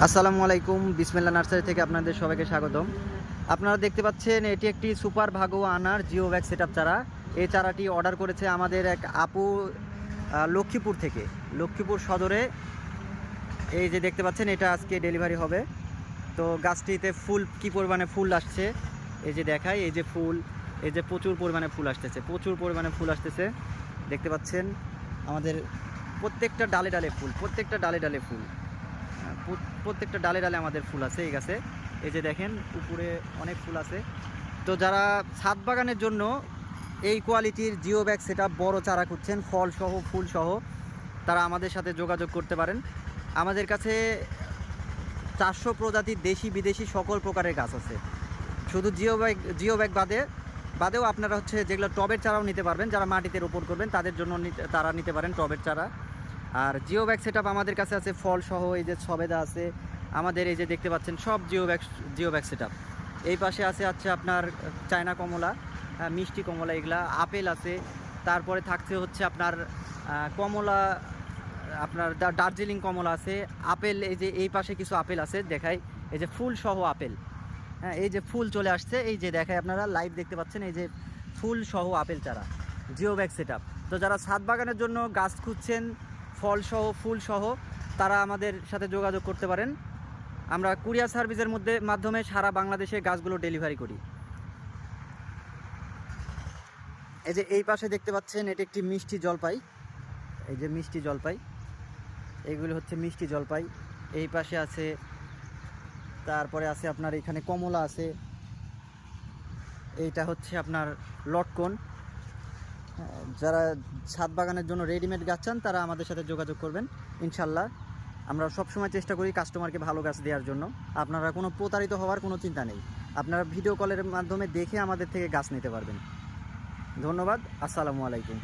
আসসালামু আলাইকুম, বিসমিল্লাহ নার্সারি থেকে আপনাদের সবাইকে স্বাগতম। আপনারা দেখতে পাচ্ছেন এটি একটি সুপার ভাগো আনার জিও ব্যাগ সেটআপ চারা। এই চারাটি অর্ডার করেছে আমাদের এক আপু লক্ষ্মীপুর থেকে, লক্ষ্মীপুর সদরে। এই যে দেখতে পাচ্ছেন এটা আজকে ডেলিভারি হবে। তো গাছটিতে ফুল কি পরিমাণে ফুল আসছে এই যে দেখাই, এই যে ফুল, এই যে প্রচুর পরিমাণে ফুল আসতেছে, প্রচুর পরিমাণে ফুল আসতেছে দেখতে পাচ্ছেন। আমাদের প্রত্যেকটা ডালে ডালে ফুল, প্রত্যেকটা ডালে ডালে ফুল, প্রত্যেকটা ডালে ডালে আমাদের ফুল আছে এই গাছে। এই যে দেখেন উপরে অনেক ফুল আছে। তো যারা ছাদ বাগানের জন্য এই কোয়ালিটির জিও ব্যাগ সেটআপ বড় চারা খুঁজছেন ফলসহ ফুলসহ, তারা আমাদের সাথে যোগাযোগ করতে পারেন। আমাদের কাছে 400 প্রজাতির দেশি বিদেশি সকল প্রকারের গাছ আছে। শুধু জিও ব্যাগ বাদেও আপনারা যেগুলো টবের চারাও নিতে পারবেন, যারা মাটিতে রোপণ করবেন তাদের জন্য তারা নিতে পারেন টবের চারা। আর জিও ব্যাগ সেটআপ আমাদের কাছে আছে ফলসহ, এই যে সবেদা আছে আমাদের, এই যে দেখতে পাচ্ছেন সব জিও ব্যাগ সেটআপ। এই পাশে আছে আপনার চায়না কমলা, মিষ্টি কমলা, এগুলা আপেল আছে। তারপরে থাকছে আপনার কমলা, আপনার দার্জিলিং কমলা আছে, আপেল, এই যে এই পাশে কিছু আপেল আছে দেখাই, এই যে ফুল সহ আপেল। হ্যাঁ, এই যে ফুল চলে আসছে, এই যে দেখায় আপনারা লাইভ দেখতে পাচ্ছেন, এই যে ফুল সহ আপেল চারা জিও ব্যাগ সেটআপ। তো যারা ছাদ বাগানের জন্য গাছ খুঁজছেন ফলসহ ফুলসহ, তারা আমাদের সাথে যোগাযোগ করতে পারেন। আমরা কুরিয়ার সার্ভিসের মাধ্যমে সারা বাংলাদেশে গাছগুলো ডেলিভারি করি। এই যে এই পাশে দেখতে পাচ্ছেন এটি একটি মিষ্টি জলপাই, এই যে মিষ্টি জলপাই, এইগুলো মিষ্টি জলপাই। এই পাশে আছে, তারপরে আছে আপনার এখানে কমলা আছে, এইটা আপনার লটকন। যারা ছাদ বাগানের জন্য রেডিমেড গাছ চান তারা আমাদের সাথে যোগাযোগ করবেন। ইনশাল্লাহ আমরা সবসময় চেষ্টা করি কাস্টমারকে ভালো গাছ দেওয়ার জন্য। আপনারা কোনো প্রতারিত হওয়ার কোনো চিন্তা নেই, আপনারা ভিডিও কলের মাধ্যমে দেখে আমাদের থেকে গাছ নিতে পারবেন। ধন্যবাদ, আসসালামু আলাইকুম।